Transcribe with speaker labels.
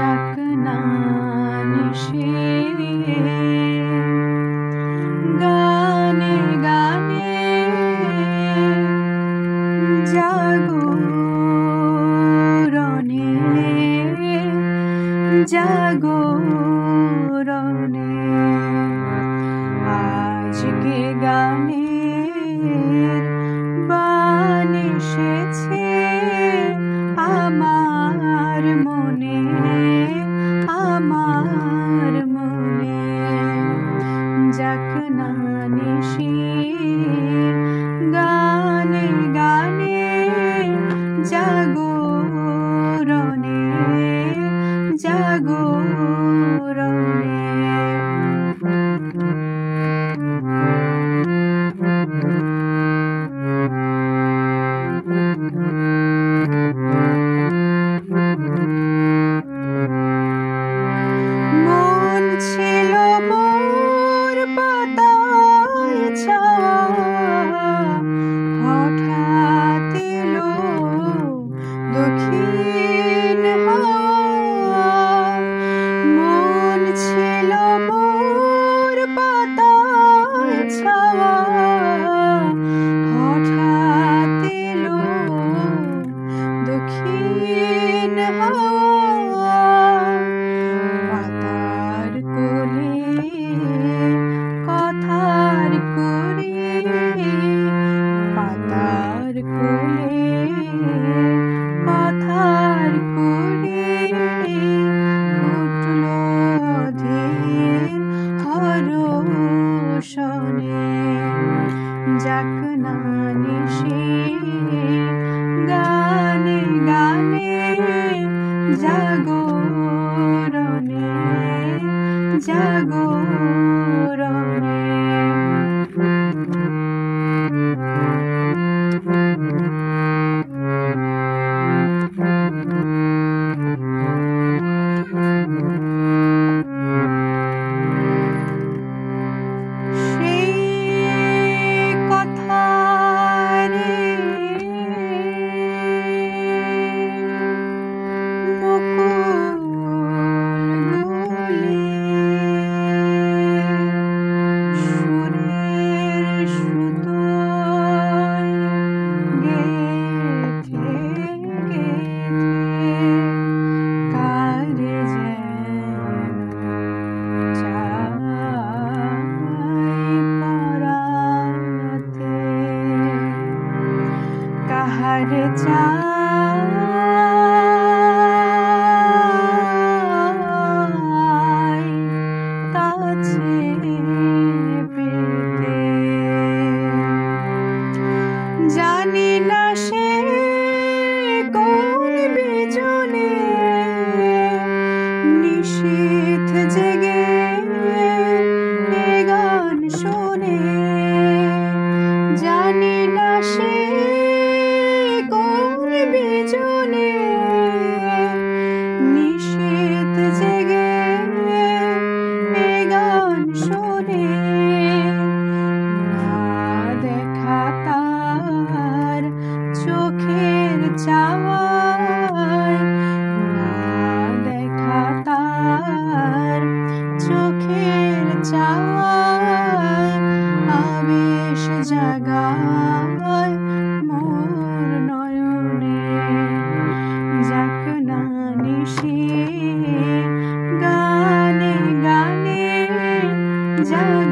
Speaker 1: যাক না নিশি গানে গানে জাগরণে জাগরণে আজকে গানের বান এসেছে আমার মনে আমার মনে যাক না নিশি গানে গানে জাগরণে জাগরণে মন ছিল মোর পাতায় ছাওয়া হঠাৎ এলো দক্ষিণ হাওয়া মন ছিল মোর পাতায় ছাওয়া হঠাৎ এলো দক্ষিণ হাওয়া পাতার কোলে কথার করে পাতার কোলে কথার করে উঠল অধীর হরষণে যাক না নিশি গানে গানে জাগরণে জাগরণে সেই কথা রে মুকুলগুলি সুরের সুতোয় গেঁথে গেঁথে কারে যেন চাই পরাতে কাহারে চাই কাছে পেতে জানি না সে কোন বিজনে নিশীথ জেগে এ গান শোনে জানি না সে কোন বিজনে নিশীথ জেগে এ গান শোনে না দেখা তার চোখের চাওয়ায় না দেখা তার চোখের চাওয়ায় আবেশ জাগায় মোর নয়নে যাক না নিশি গানে গানে জাগ